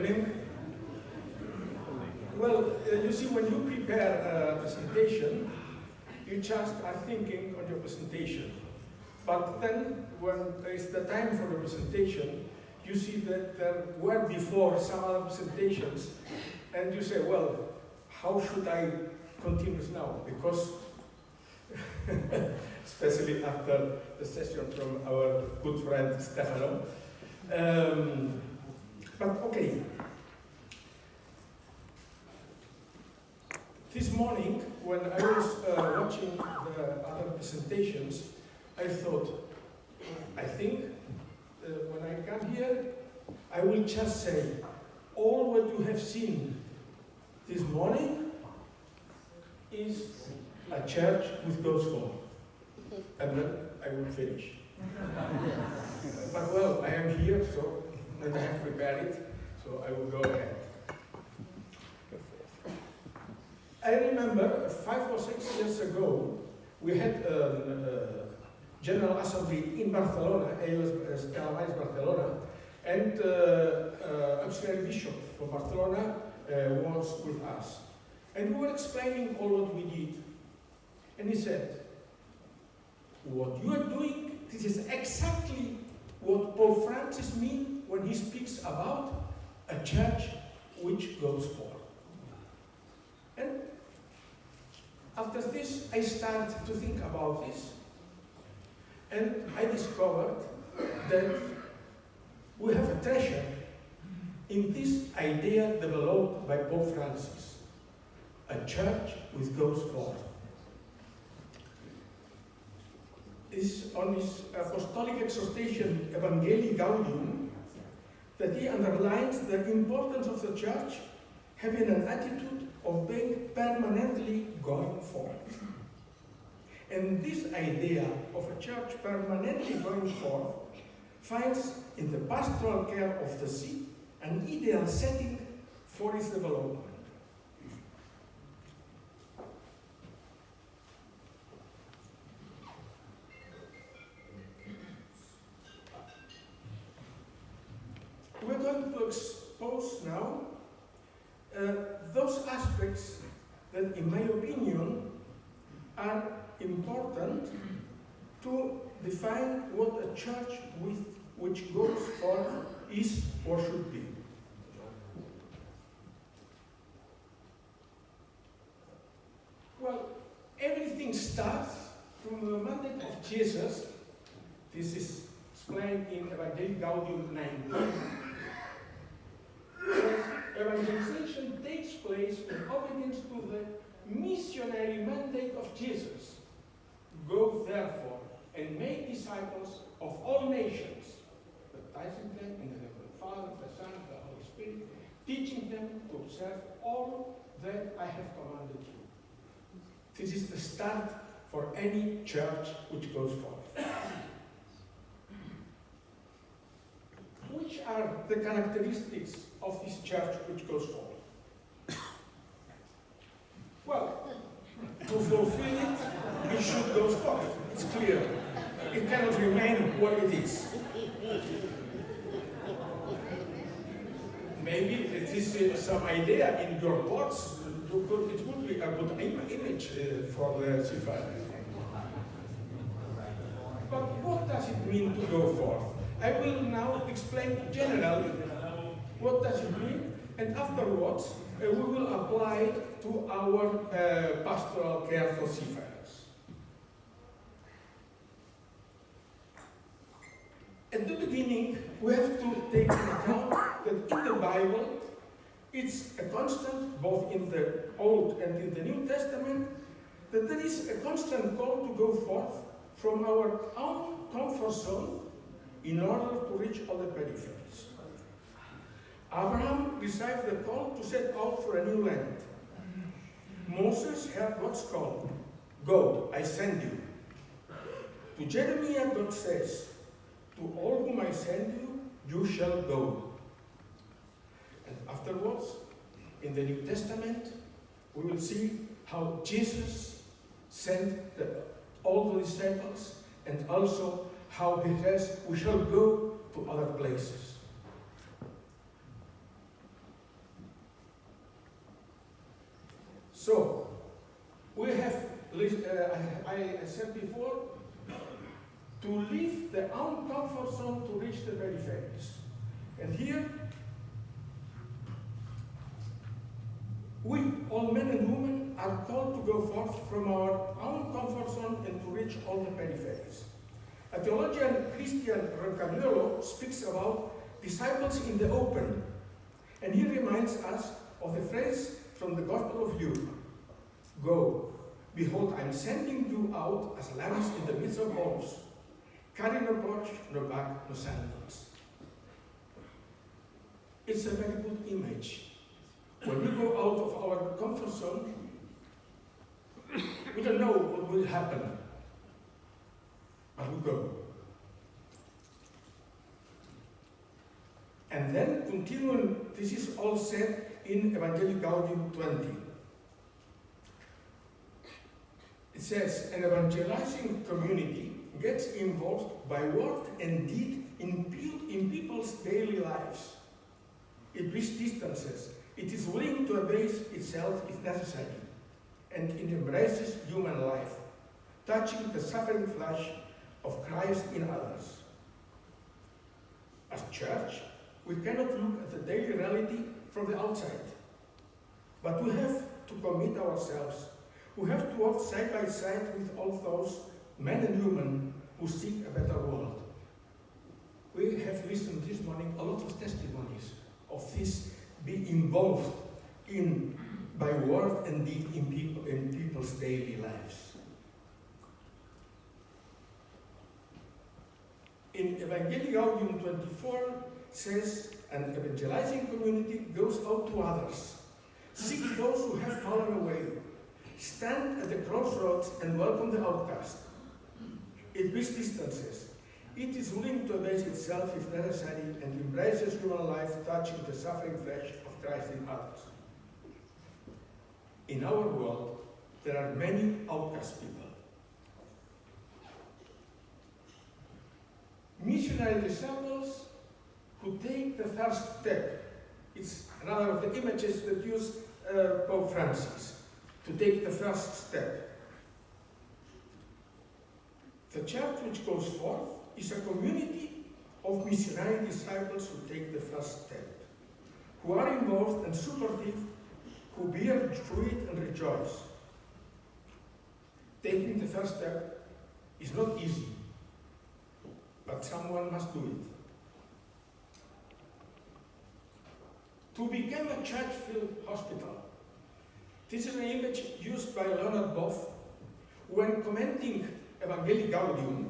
evening. Well, you see, when you prepare a presentation, you just are thinking on your presentation. But then, when there is the time for the presentation, you see that there were before some other presentations, and you say, well, how should I continue now? Because, especially after the session from our good friend Stefano. But okay. This morning, when I was watching the other presentations, I thought, I think when I come here, I will just say, all what you have seen this morning is a church with those four. And then I will finish. But well, I am here, so, and I have prepared it, so I will go ahead. I remember 5 or 6 years ago, we had a General Assembly in Barcelona, Stella, Barcelona, and Auxiliary Bishop from Barcelona was with us. And we were explaining all what we did. And he said, what you are doing, this is exactly what Pope Francis means when he speaks about a church which goes forth. And after this, I started to think about this, and I discovered that we have a treasure in this idea developed by Pope Francis, a church which goes forth. It's on his apostolic exhortation, Evangelii Gaudium, that he underlines the importance of the church having an attitude of being permanently going forward. And this idea of a church permanently going forward finds in the pastoral care of the sick an ideal setting for its development. We're going to expose now those aspects that, in my opinion, are important to define what a church which goes forth is or should be. Well, everything starts from the mandate of Jesus. This is explained in Evangelii Gaudium 19. Evangelization takes place in obedience to the missionary mandate of Jesus. Go therefore and make disciples of all nations, baptizing them in the name of the Father, the Son, and the Holy Spirit, teaching them to observe all that I have commanded you. This is the start for any church which goes forth. Which are the characteristics of this church which goes forward? Well, to fulfill it, it should go forward. It's clear. It cannot remain what it is. Maybe it is some idea in your thoughts. It would be a good image for the seafarer. But what does it mean to go forth? I will now explain generally what does it mean, and afterwards we will apply it to our pastoral care for seafarers. At the beginning, we have to take into account that in the Bible, it's a constant, both in the Old and in the New Testament, that there is a constant call to go forth from our own comfort zone in order to reach all the peripheries. Abraham received the call to set out for a new land. Moses heard God's call, "Go, I send you." To Jeremiah, God says, "To all whom I send you, you shall go." And afterwards, in the New Testament, we will see how Jesus sent all the disciples, and also how he says we shall go to other places. I said before, to leave their own comfort zone to reach the peripheries. And here, we, all men and women, are called to go forth from our own comfort zone and to reach all the peripheries. A theologian, Christian Ricardo, speaks about disciples in the open, and he reminds us of the phrase from the Gospel of Luke: "Go, behold, I am sending you out as lambs in the midst of wolves. Carry no pouch, no bag, no sandals." It's a very good image. When we go out of our comfort zone, we don't know what will happen, but we go. And then continuing, this is all said in Evangelii Gaudium 20. It says, an evangelizing community gets involved by word and deed in people's daily lives. It bridges distances. It is willing to abase itself if necessary, and it embraces human life, touching the suffering flesh of Christ in others. As church, we cannot look at the daily reality from the outside, but we have to commit ourselves. We have to walk side by side with all those men and women who seek a better world. We have listened this morning a lot of testimonies of this being involved in by word and deed in people's daily lives. In Evangelii Gaudium 24 says, an evangelizing community goes out to others, seek those who have fallen away, stand at the crossroads and welcome the outcast. It bridges distances. It is willing to abase itself if necessary and embraces human life, touching the suffering flesh of Christ in others. In our world, there are many outcast people. Missionary disciples who take the first step. It's another of the images that use Pope Francis, to take the first step. The church which goes forth is a community of missionary disciples who take the first step, who are involved and supportive, who bear fruit and rejoice. Taking the first step is not easy, but someone must do it. To become a church-filled hospital. This is an image used by Leonard Boff when commenting Evangelii Gaudium.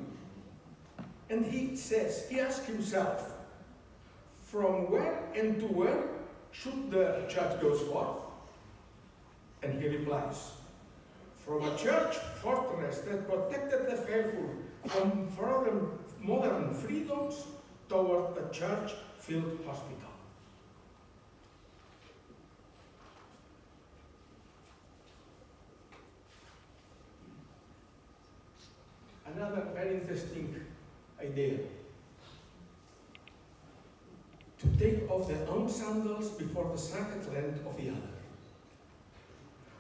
And he says, he asks himself, from where and to where should the church go forth? And he replies, from a church fortress that protected the faithful from modern freedoms toward a church-filled hospital. Another very interesting idea. To take off their own sandals before the sacred land of the other.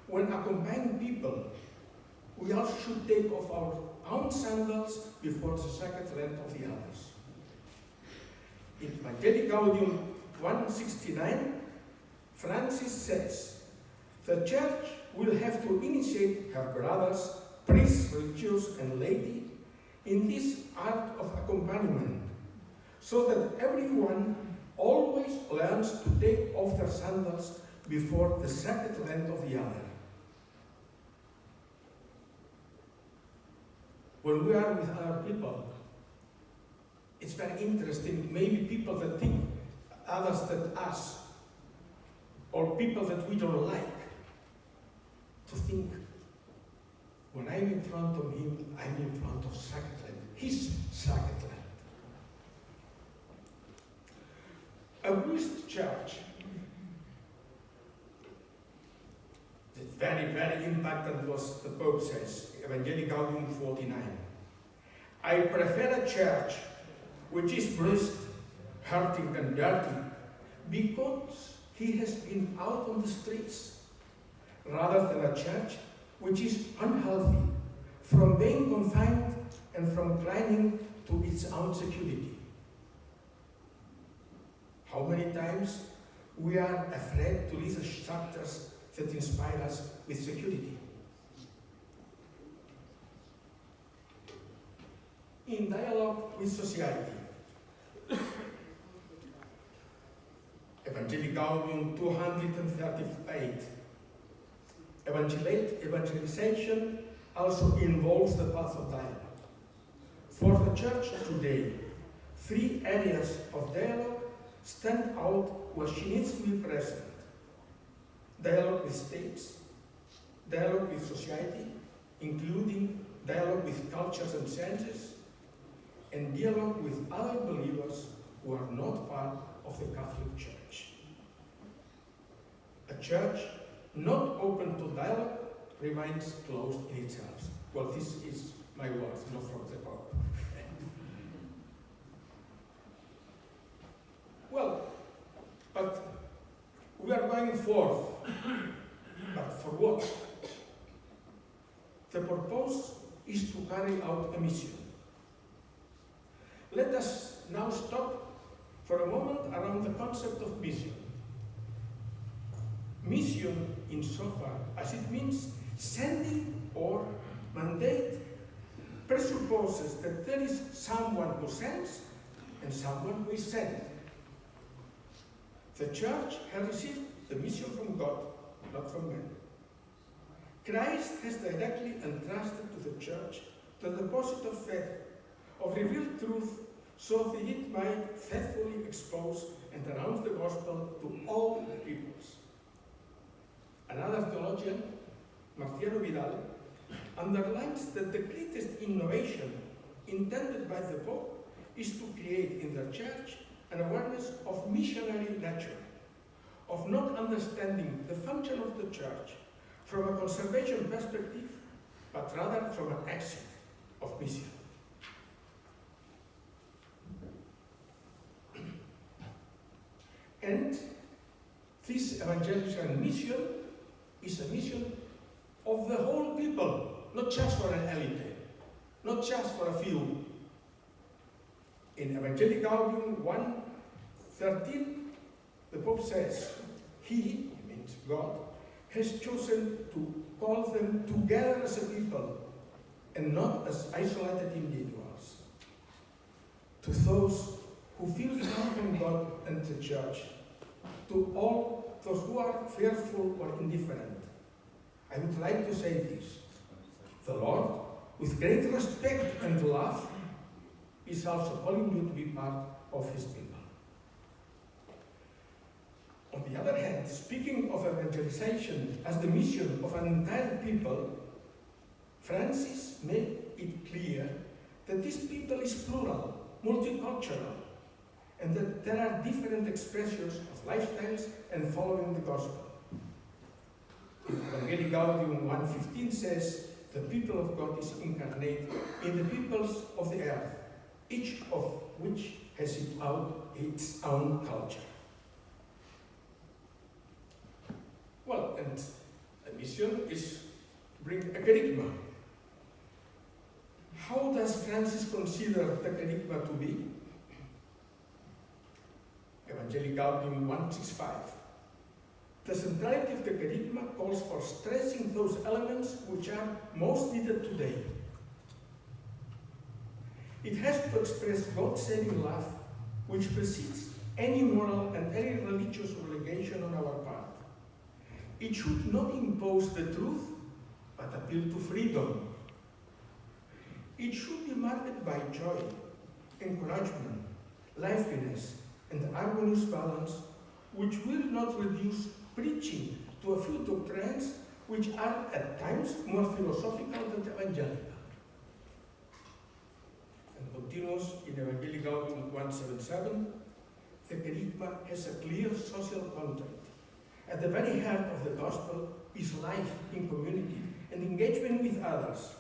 When accompanying people, we also should take off our own sandals before the sacred land of the others. In Evangelii Gaudium 169, Francis says, the church will have to initiate her brothers, priests, religious, and laity in this art of accompaniment, so that everyone always learns to take off their sandals before the sacred land of the other. When we are with other people, it's very interesting, maybe people that think others than us, or people that we don't like, to think, when I'm in front of him, I'm in front of sacred land, his sacred land. A Buddhist church that very, very impacted was the Pope says, Evangelii Gaudium 49. I prefer a church which is bruised, hurting and dirty, because he has been out on the streets, rather than a church which is unhealthy, from being confined and from clinging to its own security. How many times we are afraid to leave the structures that inspire us with security? In dialogue with society, Evangelicalium 238. Evangelization also involves the path of dialogue. For the church today, 3 areas of dialogue stand out where she needs to be present. Dialogue with states, dialogue with society, including dialogue with cultures and sciences, and dialogue with other believers who are not part of the Catholic Church. A church not open to dialogue remains closed in itself. Well, this is my words, not from the Pope. Well, but we are going forth. But for what? The purpose is to carry out a mission. Let us now stop for a moment around the concept of mission. Mission, insofar as it means sending or mandate, presupposes that there is someone who sends and someone who is sent. The church has received the mission from God, not from men. Christ has directly entrusted to the church the deposit of faith, of revealed truth, so that it might faithfully expose and announce the gospel to all peoples. Another theologian, Marciano Vidal, underlines that the greatest innovation intended by the Pope is to create in the church an awareness of missionary nature, of not understanding the function of the church from a conservation perspective, but rather from an exit of mission. And this evangelical mission is a mission of the whole people, not just for an elite, not just for a few. In Evangelicalium 1:13, the Pope says, He, means God, has chosen to call them together as a people and not as isolated individuals. To those who feel far from God and the church, to all those who are fearful or indifferent, I would like to say this. The Lord, with great respect and love, is also calling you to be part of His people. On the other hand, speaking of evangelization as the mission of an entire people, Francis made it clear that this people is plural, multicultural, and that there are different expressions of lifestyles and following the gospel. Evangelicalium 1:15 says, the people of God is incarnate in the peoples of the earth, each of which has its own culture. Well, and the mission is to bring a kerygma. How does Francis consider the kerygma to be? Evangelicalium 1:65. The centrality of the kerygma calls for stressing those elements which are most needed today. It has to express God's saving love, which precedes any moral and any religious obligation on our part. It should not impose the truth, but appeal to freedom. It should be marked by joy, encouragement, liveliness, and harmonious balance, which will not reduce preaching to a few doctrines which are at times more philosophical than evangelical. And continues in Evangelicalium 1:77, the kerygma has a clear social content. At the very heart of the gospel is life in community and engagement with others.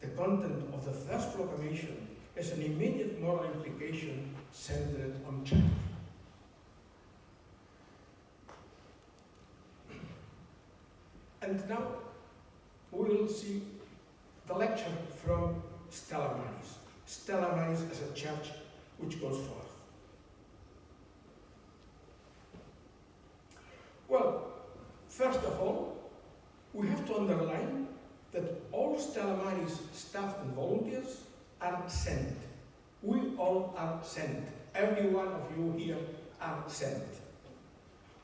The content of the first proclamation has an immediate moral implication centered on charity. And now we will see the lecture from Stella Maris. Stella Maris as a church which goes forth. Well, first of all, we have to underline that all Stella Maris staff and volunteers are sent. We all are sent. Every one of you here are sent.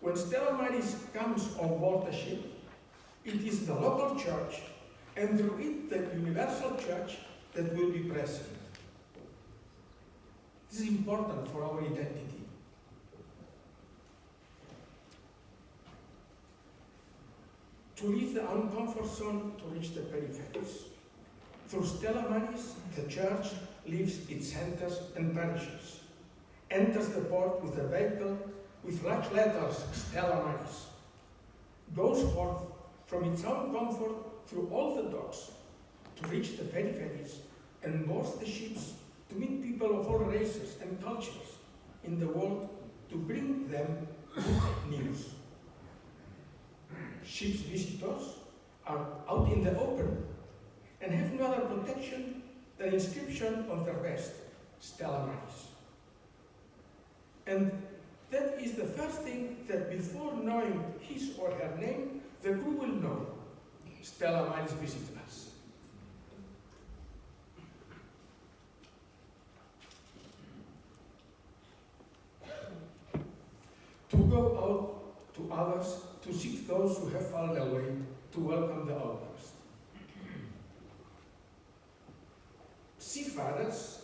When Stella Maris comes on board the ship, it is the local church and through it the universal church that will be present. This is important for our identity. To leave the uncomfort zone to reach the peripheries. Through Stella Maris, the church leaves its centers and parishes, enters the port with a vehicle with large letters, Stella Maris, goes forth from its own comfort through all the docks to reach the peripheries and boards the ships to meet people of all races and cultures in the world to bring them good news. Ship's visitors are out in the open and have no other protection than inscription on their vest, Stella Maris. And that is the first thing that before knowing his or her name, the crew will know. Stella Maris visited us. To go out to others, to seek those who have fallen away, to welcome the outcast. Seafarers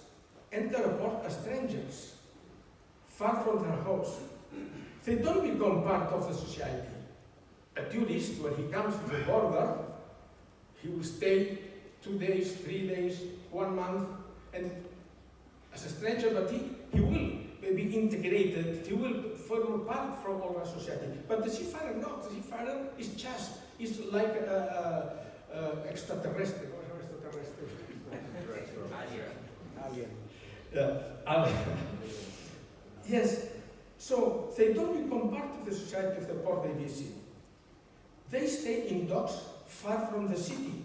enter a port as strangers, far from their host. They don't become part of the society. A tourist, when he comes to the border, he will stay 2 days, 3 days, 1 month, and as a stranger, but he will be integrated, he will form a part from our society. But the seafarer not. The seafarer is like extraterrestrial. Alien. Yes, so they don't become part of the society of the port they visit. They stay in docks far from the city,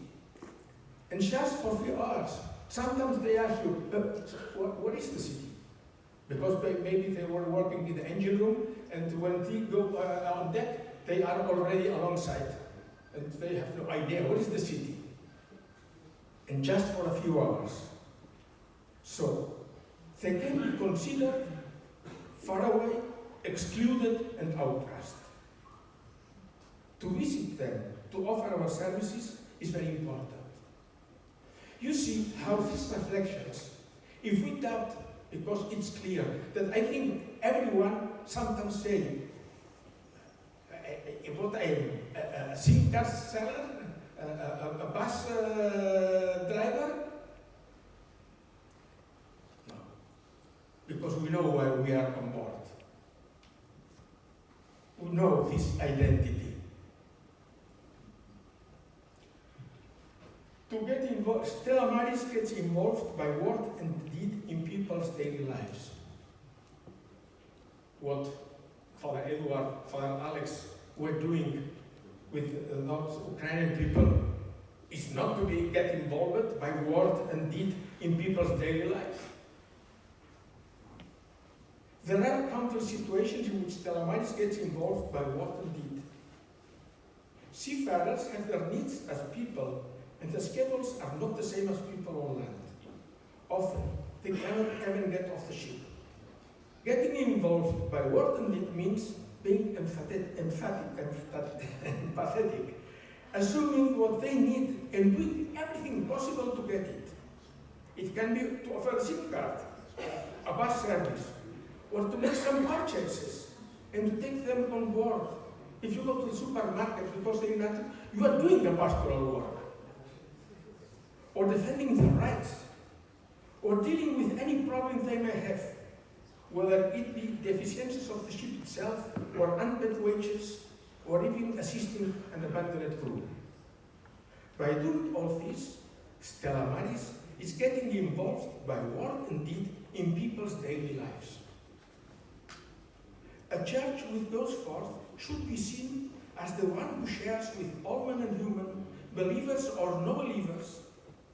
and just for a few hours. Sometimes they ask you, what is the city? Because maybe they were working in the engine room, and when they go on deck, they are already alongside, and they have no idea what is the city. And just for a few hours. So, they can be considered far away, excluded, and outcast. To visit them, to offer our services, is very important. You see how these reflections, if we doubt, because it's clear that I think everyone sometimes say, what I am, a SIM card seller, a bus driver? No, because we know why we are on board. We know this identity. To get involved, Stella Maris gets involved by word and deed in people's daily lives. What Father Edward, Father Alex were doing with those Ukrainian people is not to get involved by word and deed in people's daily lives. There are countless situations in which Stella Maris gets involved by word and deed. Seafarers have their needs as people, and the schedules are not the same as people on land. Often, they cannot even get off the ship. Getting involved by word and deed means being empathetic, assuming what they need and doing everything possible to get it. It can be to offer a SIM card, a bus service, or to make some purchases and to take them on board. If you go to the supermarket because they matter, you are doing a pastoral work. Or defending their rights, or dealing with any problem they may have, whether it be deficiencies of the ship itself, or unpaid wages, or even assisting an abandoned crew. By doing all this, Stella Maris is getting involved by word and deed in people's daily lives. A church which goes forth should be seen as the one who shares with all men and women, believers or no believers,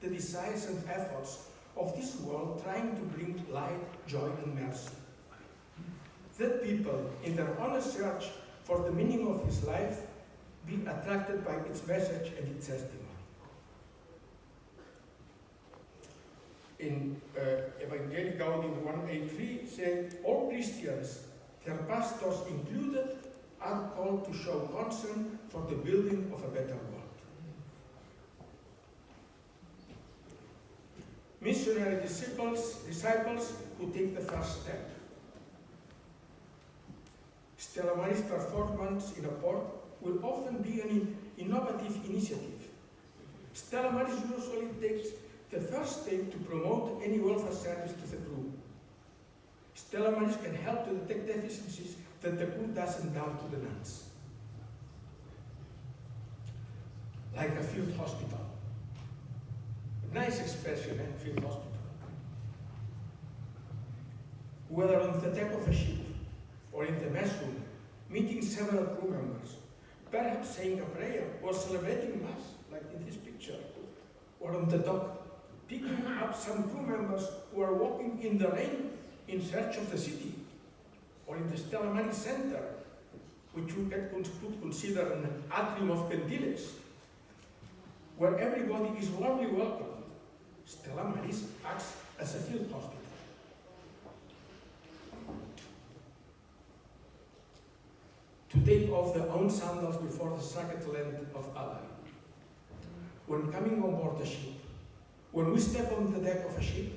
the desires and efforts of this world trying to bring light, joy, and mercy. That people, in their honest search for the meaning of his life, be attracted by its message and its testimony. In Evangelii Gaudium 183, saying, all Christians, their pastors included, are called to show concern for the building of a better world. Missionary disciples who take the first step. Stella Maris' performance in a port will often be an innovative initiative. Stella Maris usually takes the first step to promote any welfare service to the crew. Stella Maris can help to detect deficiencies that the crew doesn't doubt to the nuns. Like a field hospital. Nice expression, field hospital. Whether on the deck of a ship or in the mess room, meeting several crew members, perhaps saying a prayer or celebrating Mass, like in this picture, or on the dock, picking up some crew members who are walking in the rain in search of the city, or in the Stella Maris Center, which you could consider an atrium of Candiles, where everybody is warmly welcomed. Stella Maris acts as a field hospital. To take off their own sandals before the sacred land of Allah. When coming on board a ship, when we step on the deck of a ship,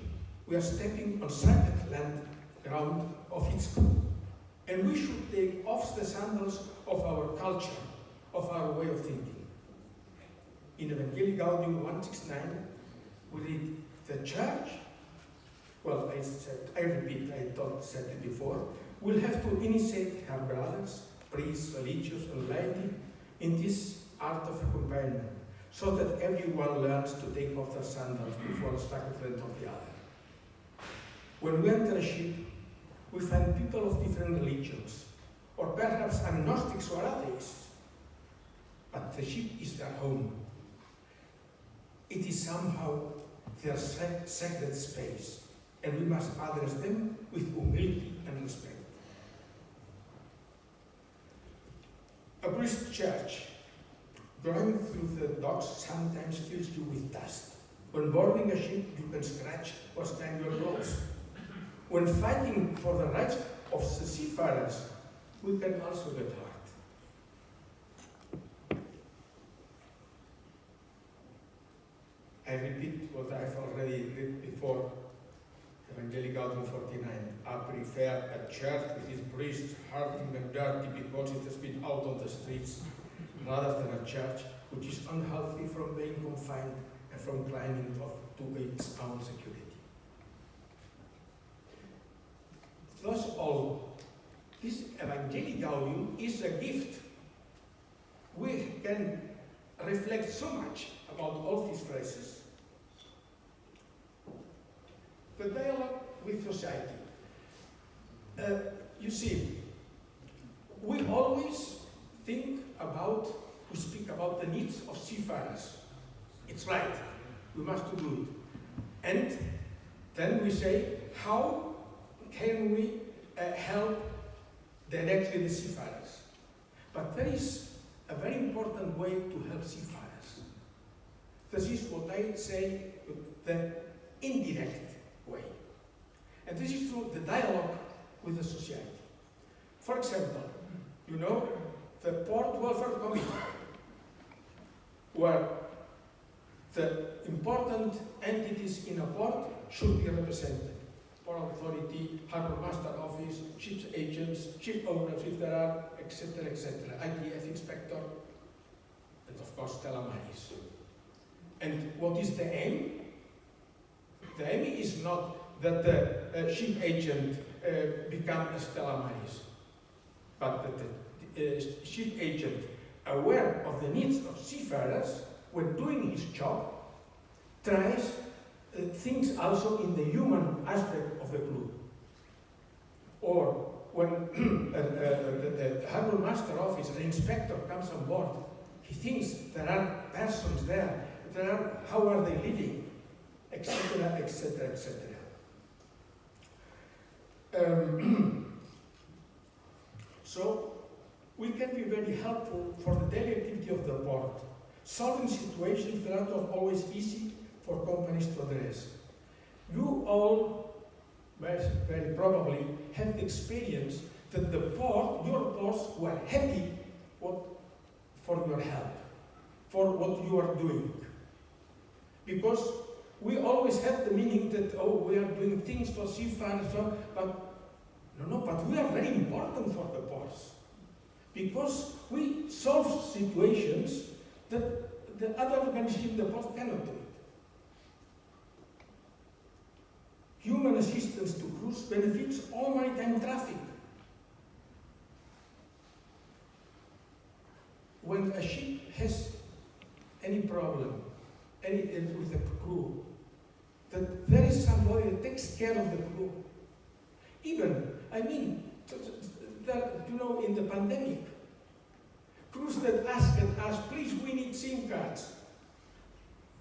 we are stepping on sacred land ground of its crew. And we should take off the sandals of our culture, of our way of thinking. In Evangelii Gaudium 169, we read, the church, well, I repeat, I said it before, will have to initiate her brothers, priests, religious, and laity in this art of accompaniment, so that everyone learns to take off their sandals before the sacred land of the other. When we enter a ship, we find people of different religions, or perhaps agnostics or atheists, but the ship is their home. It is somehow their sacred space, and we must address them with humility and respect. A priest church going through the docks sometimes fills you with dust. When boarding a ship, you can scratch or stain your clothes. When fighting for the rights of the seafarers, we can also get hurt. I repeat what I've already read before, Evangelii Gaudium 49. I prefer a church with its priests hurting and dirty because it has been out on the streets, rather than a church which is unhealthy from being confined and from climbing to its own security. Thus all, this Evangelii Gaudium is a gift. We can reflect so much about all these phrases. The dialogue with society. You see, we always think about, we speak about the needs of seafarers. It's right, we must do good. And then we say, how can we help directly the seafarers? But there is a very important way to help seafarers. This is what I say, the indirect way. And this is through the dialogue with the society. For example, you know, the Port Welfare Committee, where the important entities in a port should be represented. Port Authority, Harbour Master Office, ship's agents, ship owners if there are, etc., etc., ITF inspector, and of course Stella Maris. And what is the aim? The aim is not that the ship agent become a Stella Maris, but that the ship agent, aware of the needs of seafarers, when doing his job, tries things also in the human aspect of the crew. Or when the Harbour Master Office, the inspector comes on board, he thinks there are persons there, how are they living? etc., etc., etc. So, we can be very helpful for the daily activity of the port, solving situations that are not always easy for companies to address. You all very probably have the experience that the port, your ports, were happy for your help, for what you are doing. Because we always have the meaning that, oh, we are doing things for seafarers, but we are very important for the ports. Because we solve situations that the other organizations in the port cannot do it. Human assistance to crews benefits all maritime traffic. When a ship has any problem, with the crew, that there is somebody that takes care of the crew. Even, in the pandemic, crews that asked us, please, we need SIM cards.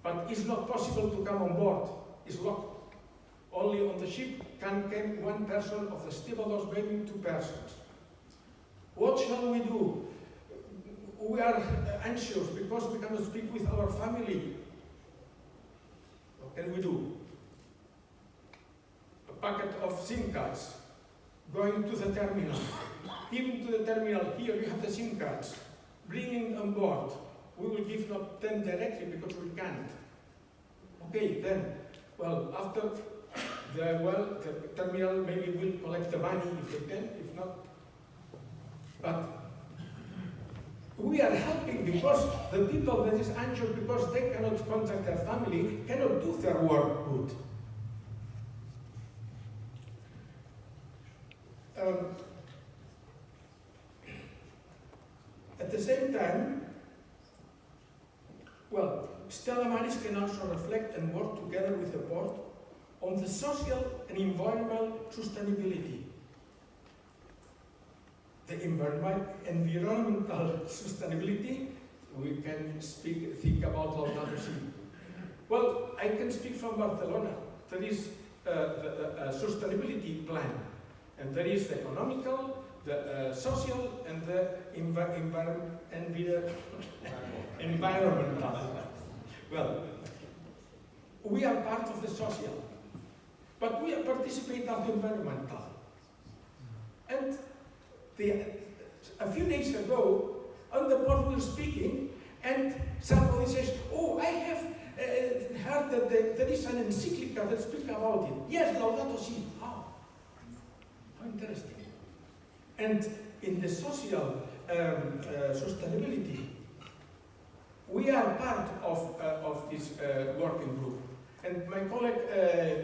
But it's not possible to come on board. It's locked. Only on the ship can one person of the stevedores, maybe 2 persons. What shall we do? We are anxious because we cannot speak with our family. What can we do? A packet of SIM cards going to the terminal. Even to the terminal, here you have the SIM cards. Bringing on board. We will give not them directly because we can't. Okay, then, after the terminal maybe will collect the money if they can, if not. But we are helping because the people that is anxious because they cannot contact their family, cannot do their work good. At the same time, Stella Maris can also reflect and work together with the port on the social and environmental sustainability. The environmental sustainability, we can think about Laudato Si. Well, I can speak from Barcelona. There is a sustainability plan, and there is the economical, the social, and the environmental. Well, we are part of the social, but we participate in the environmental. And a few days ago, on the port we were speaking, and somebody says, oh, I have heard that there is an encyclical that speaks about it. Yes, Laudato Si. Oh, how interesting. And in the social sustainability, we are part of this working group. And my colleague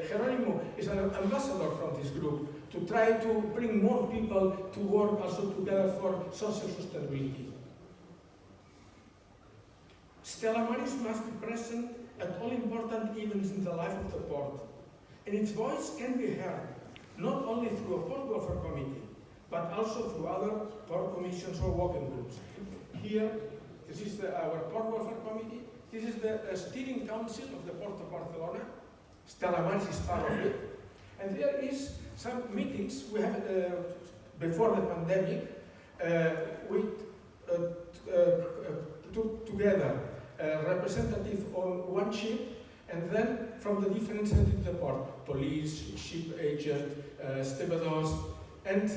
Jerónimo is an ambassador from this group to try to bring more people to work also together for social sustainability. Stella Maris must be present at all important events in the life of the port, and its voice can be heard not only through a port welfare committee, but also through other port commissions or working groups. Here, this is our port welfare committee. This is the steering council of the Port of Barcelona. Stella Maris is part of it. And there is some meetings we have before the pandemic. We took together a representative on one ship, and then from the different entities of the port, police, ship agent, stevedores, and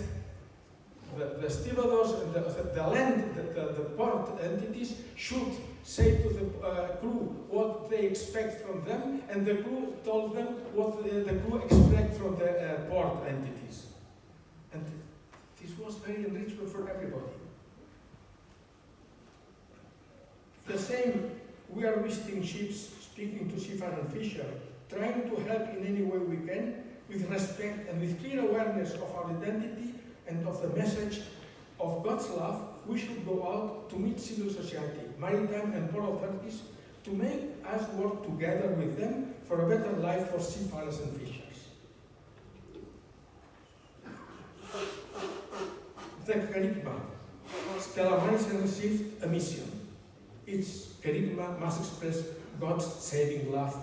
the stevedores and the land, the port entities should say to the crew what they expect from them, and the crew told them what the crew expect from the port entities. And this was very enriching for everybody. The same, we are visiting ships, speaking to seafarers and fishers, trying to help in any way we can, with respect and with clear awareness of our identity and of the message of God's love. We should go out to meet civil society, maritime and port authorities, to make us work together with them for a better life for seafarers and fishers. The Kerygma. Stella Maris has received a mission. Its Kerygma must express God's saving love.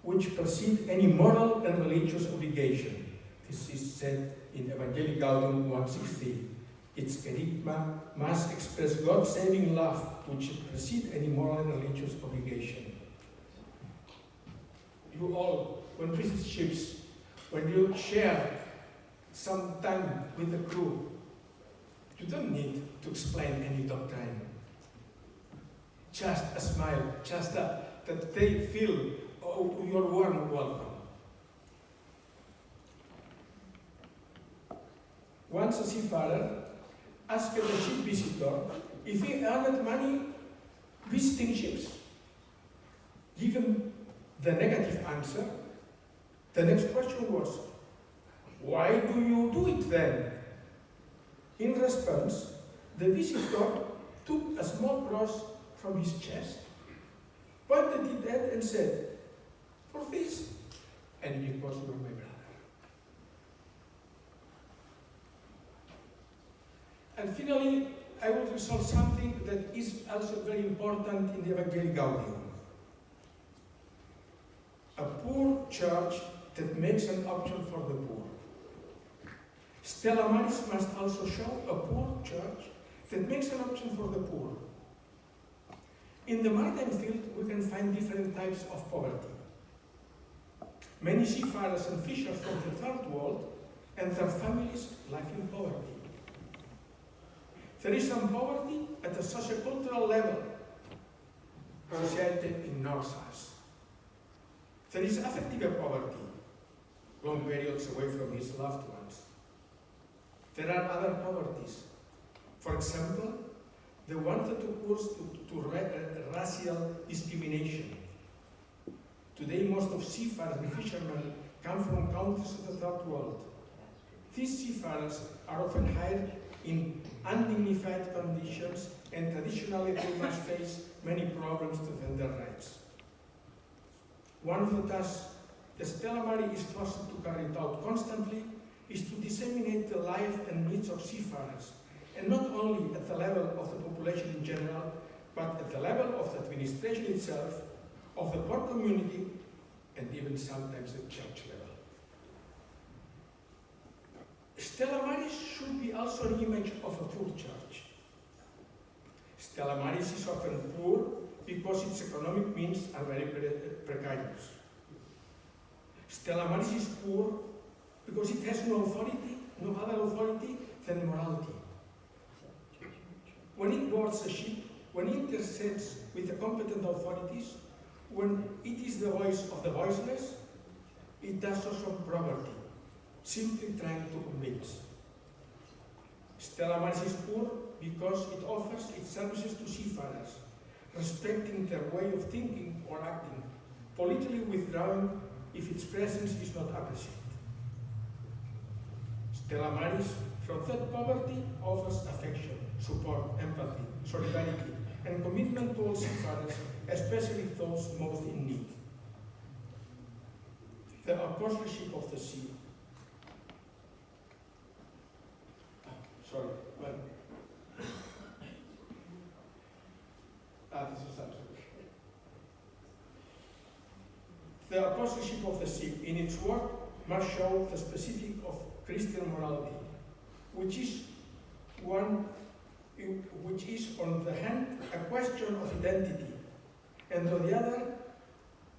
which precede any moral and religious obligation. This is said in Evangelii Gaudium 1:16. Its kerygma must express God's saving love, which precedes any moral and religious obligation. You all, when visit ships, when you share some time with the crew, you don't need to explain any doctrine. Just a smile, just that they feel your warm welcome. Once a seafarer asked a ship visitor if he earned money visiting ships. Given the negative answer, the next question was, "Why do you do it then?" In response, the visitor took a small cross from his chest, pointed it at and said, "For this," and because you are my brother. And finally, I will resolve something that is also very important in the Evangelii Gaudium. A poor church that makes an option for the poor. Stella Maris must also show a poor church that makes an option for the poor. In the maritime field, we can find different types of poverty. Many seafarers and fishers from the third world and their families live in poverty. There is some poverty at the sociocultural level. Society ignores us. There is affective poverty, long periods away from his loved ones. There are other poverties. For example, the one that occurs to racial discrimination. Today, most of seafarers and fishermen come from countries of the third world. These seafarers are often hired in undignified conditions, and traditionally they must face many problems to defend their rights. One of the tasks that Stella Maris is forced to carry out constantly is to disseminate the life and needs of seafarers, and not only at the level of the population in general, but at the level of the administration itself, of the poor community, and even sometimes the church level. Stella Maris should be also an image of a poor church. Stella Maris is often poor because its economic means are very precarious. Stella Maris is poor because it has no authority, no other authority than morality. When it boards a ship, when it intercedes with the competent authorities, when it is the voice of the voiceless, it does so from poverty, simply trying to convince. Stella Maris is poor because it offers its services to seafarers, respecting their way of thinking or acting, politically withdrawing if its presence is not appreciated. Stella Maris, from that poverty, offers affection, support, empathy, solidarity, and commitment to all seafarers, especially those most in need. The apostleship of the sea. This is absolutely. The apostleship of the sea, in its work, must show the specific of Christian morality, which is on the hand a question of identity, and on the other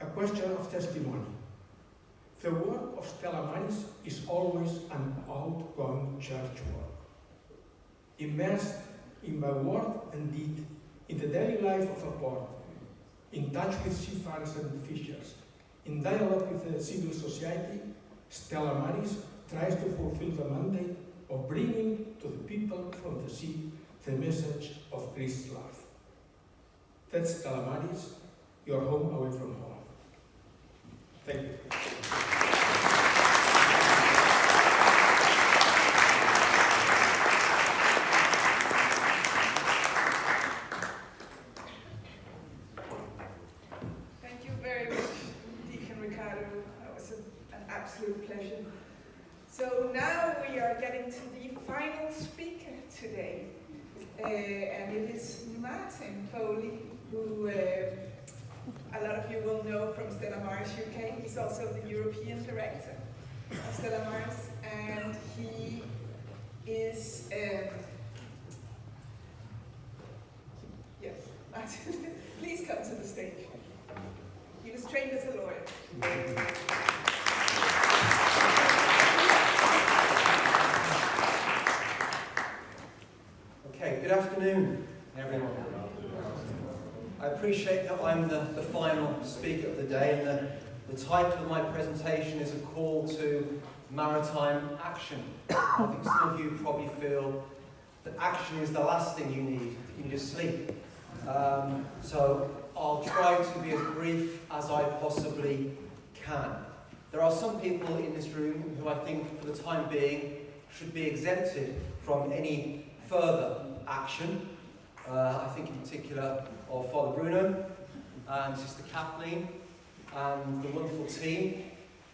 a question of testimony. The work of Stella Maris is always an outgoing church work, immersed in by word and deed, in the daily life of a port, in touch with seafarers and fishers, in dialogue with the civil society. Stella Maris tries to fulfill the mandate of bringing to the people from the sea the message of Christ's love. That's Stella Maris, your home away from home. Thank you. Thank you very much, Deacon Ricardo. That was an absolute pleasure. So now we are getting to the final speaker today, and it is Martin Foley, who a lot of you will know from Stella Maris UK. He's also the European director of Stella Maris, and he is, yes, please come to the stage. He was trained as a lawyer. Okay, good afternoon, everyone. I appreciate that I'm the final speaker of the day, and the title of my presentation is a call to maritime action. I think some of you probably feel that action is the last thing you need to sleep. So I'll try to be as brief as I possibly can. There are some people in this room who I think for the time being should be exempted from any further action. I think in particular of Father Bruno and Sister Kathleen and the wonderful team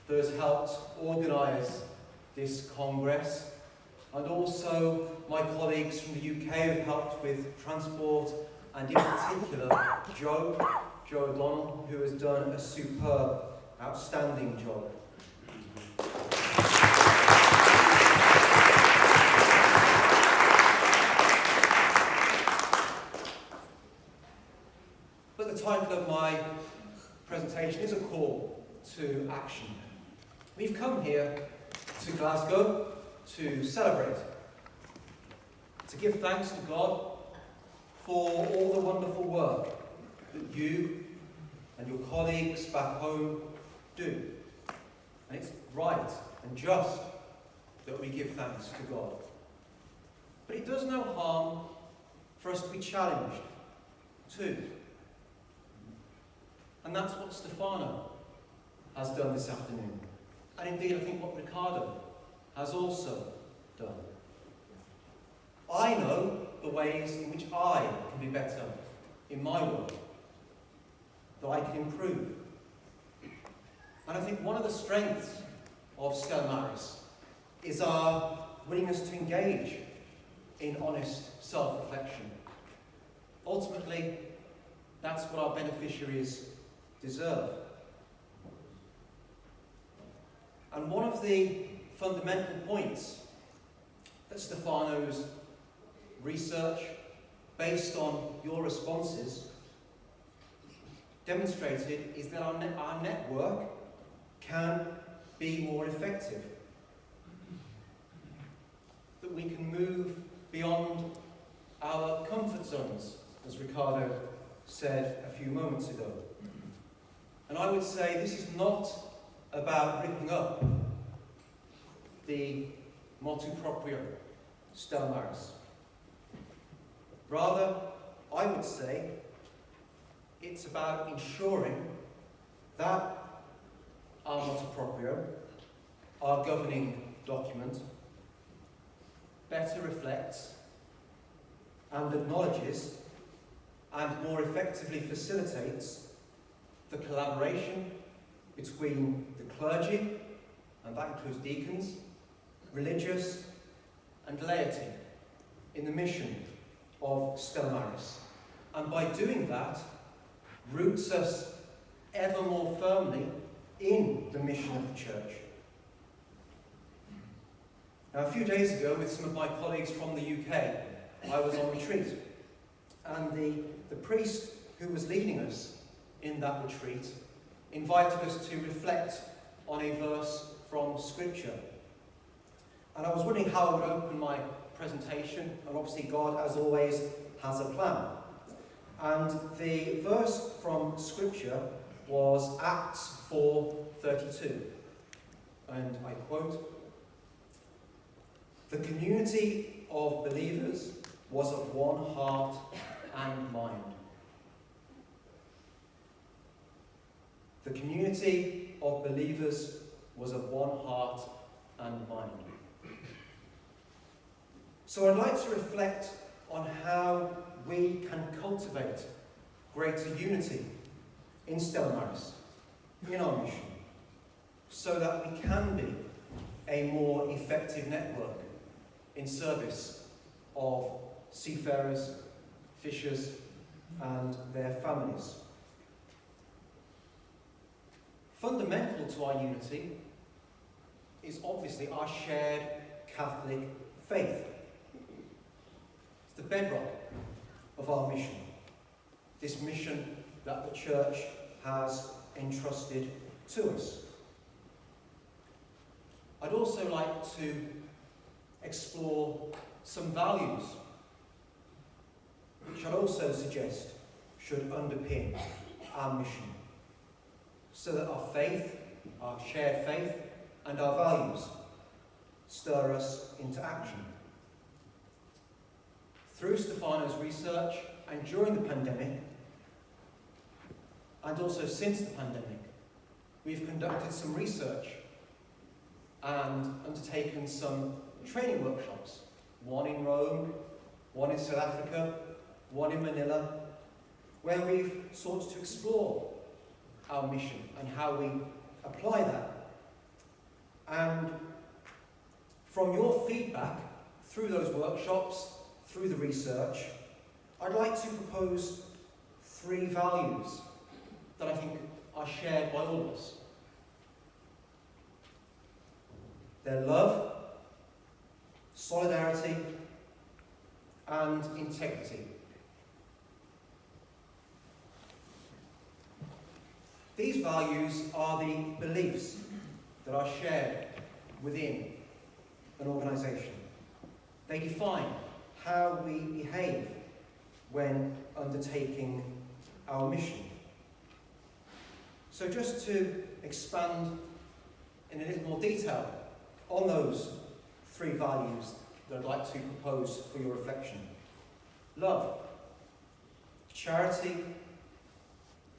that has helped organise this Congress, and also my colleagues from the UK who have helped with transport, and in particular Joe O'Donnell, who has done a superb, outstanding job. But the title of my presentation is a call to action. We've come here to Glasgow to celebrate, to give thanks to God for all the wonderful work that you and your colleagues back home do. And it's right and just that we give thanks to God. But it does no harm for us to be challenged too. And that's what Stefano has done this afternoon. And indeed, I think what Ricardo has also done. I know the ways in which I can be better in my work, that I can improve. And I think one of the strengths of Stella Maris is our willingness to engage in honest self-reflection. Ultimately, that's what our beneficiaries deserve. And one of the fundamental points that Stefano's research, based on your responses, demonstrated is that our network can be more effective. That we can move beyond our comfort zones, as Ricardo said a few moments ago. And I would say this is not about ripping up the motu proprio Stella Maris. Rather, I would say it's about ensuring that our motu proprio, our governing document, better reflects and acknowledges and more effectively facilitates the collaboration between the clergy, and that includes deacons, religious and laity, in the mission of Stella Maris. And by doing that, roots us ever more firmly in the mission of the Church. Now, a few days ago, with some of my colleagues from the UK, I was on retreat. And the priest who was leading us in that retreat invited us to reflect on a verse from Scripture. And I was wondering how I would open my presentation, and obviously God, as always, has a plan. And the verse from Scripture was Acts 4:32. And I quote, "The community of believers was of one heart and mind." The community of believers was of one heart and mind. So I'd like to reflect on how we can cultivate greater unity in Stella Maris, in our mission, so that we can be a more effective network in service of seafarers, fishers, and their families. Fundamental to our unity is obviously our shared Catholic faith. It's the bedrock of our mission. This mission that the Church has entrusted to us. I'd also like to explore some values which I'd also suggest should underpin our mission, so that our faith, our shared faith, and our values stir us into action. Through Stefano's research and during the pandemic, and also since the pandemic, we've conducted some research and undertaken some training workshops, one in Rome, one in South Africa, one in Manila, where we've sought to explore our mission and how we apply that. And from your feedback through those workshops, through the research, I'd like to propose 3 values that I think are shared by all of us. They're love, solidarity, and integrity. These values are the beliefs that are shared within an organisation. They define how we behave when undertaking our mission. So just to expand in a little more detail on those 3 values that I'd like to propose for your reflection. Love. Charity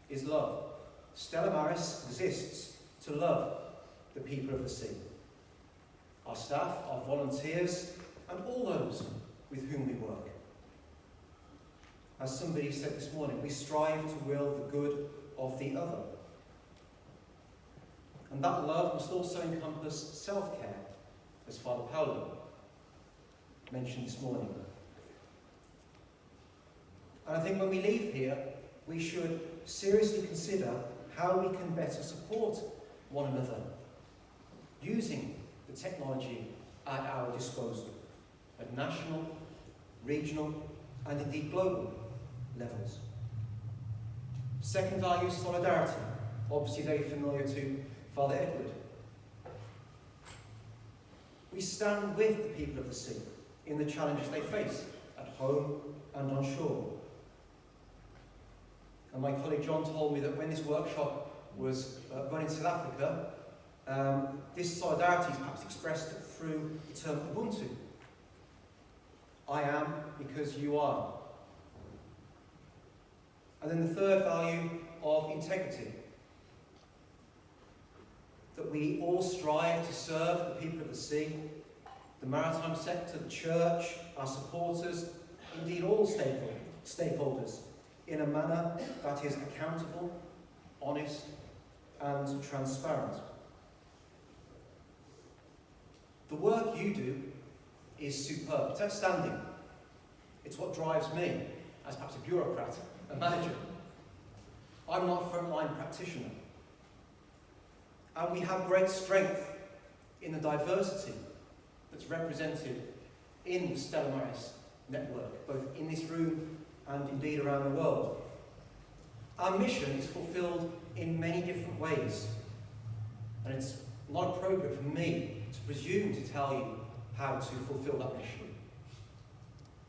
is love. Stella Maris exists to love the people of the sea. Our staff, our volunteers, and all those with whom we work. As somebody said this morning, we strive to will the good of the other. And that love must also encompass self-care, as Father Paolo mentioned this morning. And I think when we leave here, we should seriously consider how we can better support one another, using the technology at our disposal, at national, regional, and indeed global levels. Second value is solidarity, obviously very familiar to Father Edward. We stand with the people of the sea in the challenges they face at home and on shore. And my colleague John told me that when this workshop was run in South Africa, this solidarity is perhaps expressed through the term Ubuntu. I am because you are. And then the third value of integrity. That we all strive to serve the people of the sea, the maritime sector, the church, our supporters, indeed all stakeholders, in a manner that is accountable, honest, and transparent. The work you do is superb. It's outstanding. It's what drives me as perhaps a bureaucrat, a manager. I'm not a frontline practitioner. And we have great strength in the diversity that's represented in the Stella Maris network, both in this room and indeed around the world. Our mission is fulfilled in many different ways, and it's not appropriate for me to presume to tell you how to fulfill that mission.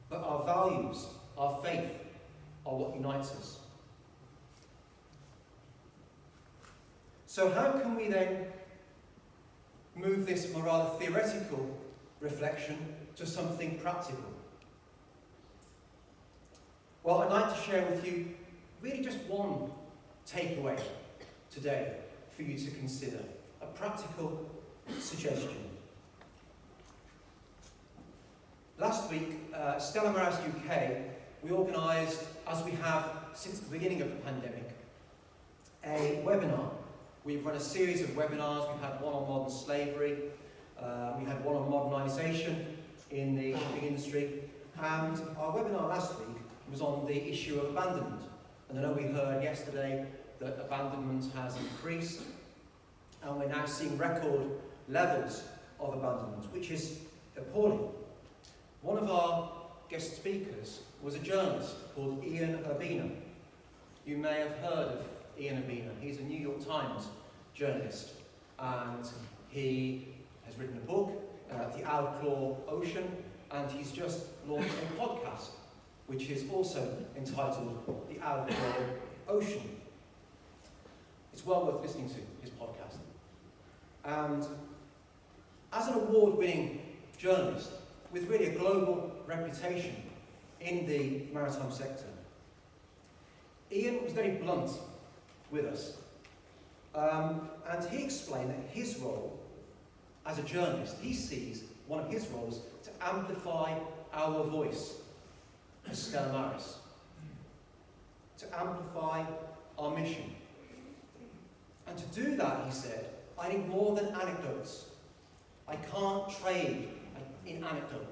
But our values, our faith, are what unites us. So how can we then move this from a rather theoretical reflection to something practical? Well, I'd like to share with you really just one takeaway today for you to consider, a practical suggestion. Last week, Stella Maris UK, we organised, as we have since the beginning of the pandemic, a webinar. We've run a series of webinars. We've had one on modern slavery, we had one on modernisation in the shipping industry, and our webinar last week was on the issue of abandonment. And I know we heard yesterday that abandonment has increased, And we're now seeing record levels of abandonment, which is appalling. One of our guest speakers was a journalist called Ian Urbina. You may have heard of Ian Urbina. He's a New York Times journalist, and he has written a book, The Outlaw Ocean, and he's just launched a podcast, which is also entitled The Outlaw Ocean. It's well worth listening to, his podcast. And as an award-winning journalist with really a global reputation in the maritime sector, Ian was very blunt with us. And he explained that his role as a journalist, he sees one of his roles to amplify our voice as Stella Maris, to amplify our mission. And to do that, he said, I need more than anecdotes. I can't trade in anecdote.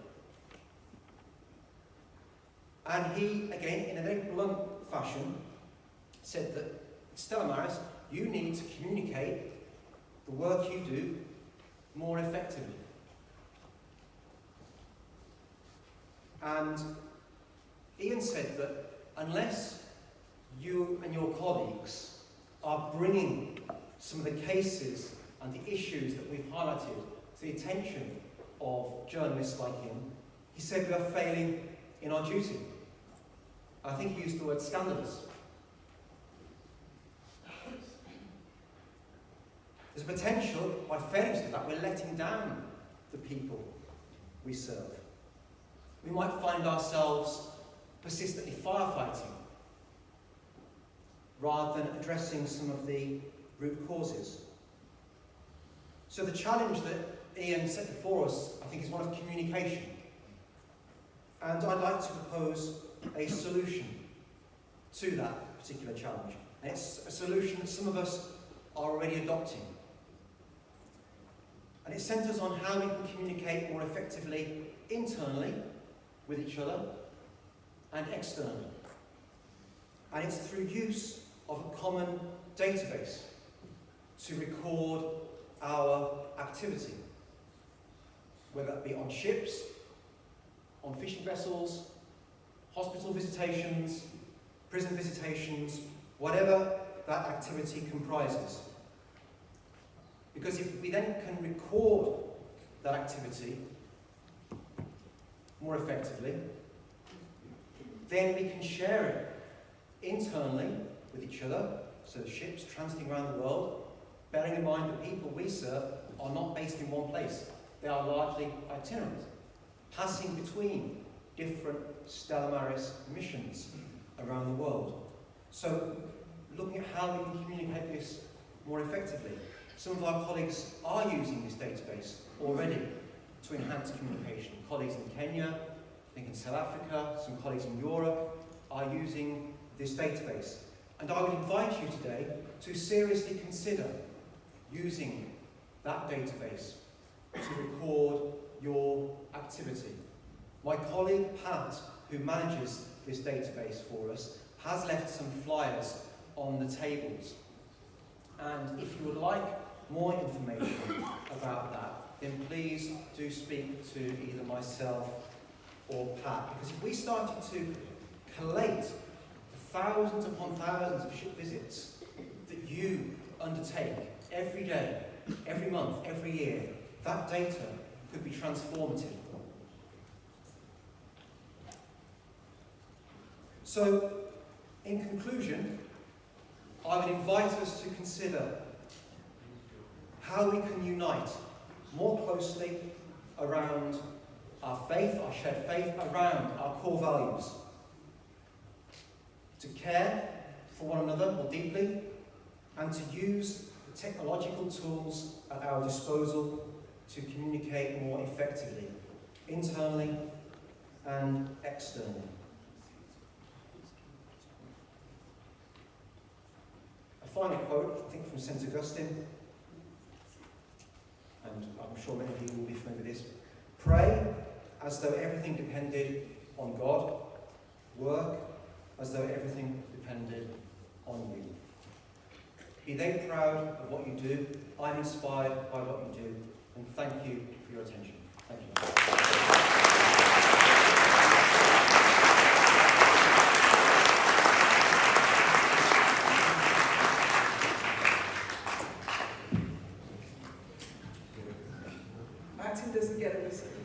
And he, again, in a very blunt fashion, said that, Stella Maris, you need to communicate the work you do more effectively. And Ian said that unless you and your colleagues are bringing some of the cases and the issues that we've highlighted to the attention of journalists like him, he said we are failing in our duty. I think he used the word scandalous. There's a potential, by failing to do that, we're letting down the people we serve. We might find ourselves persistently firefighting rather than addressing some of the root causes. So the challenge that Ian set before us, I think, is one of communication. And I'd like to propose a solution to that particular challenge. And it's a solution that some of us are already adopting. And it centres on how we can communicate more effectively internally with each other and externally. And it's through use of a common database to record our activity, whether that be on ships, on fishing vessels, hospital visitations, prison visitations, whatever that activity comprises. Because if we then can record that activity more effectively, then we can share it internally with each other, so the ships transiting around the world, bearing in mind that people we serve are not based in one place. They are largely itinerant, passing between different Stella Maris missions around the world. So, looking at how we can communicate this more effectively. Some of our colleagues are using this database already to enhance communication. Colleagues in Kenya, I think in South Africa, some colleagues in Europe are using this database. And I would invite you today to seriously consider using that database to record your activity. My colleague Pat, who manages this database for us, has left some flyers on the tables. And if you would like more information about that, then please do speak to either myself or Pat. Because if we started to collate the thousands upon thousands of ship visits that you undertake every day, every month, every year, that data could be transformative. So, in conclusion, I would invite us to consider how we can unite more closely around our faith, our shared faith, around our core values. To care for one another more deeply, and to use the technological tools at our disposal to communicate more effectively, internally and externally. A final quote, I think from St. Augustine, and I'm sure many of you will be familiar with this. Pray as though everything depended on God. Work as though everything depended on you. Be they proud of what you do. I'm inspired by what you do. And thank you for your attention. Thank you. Martin doesn't get a whistle.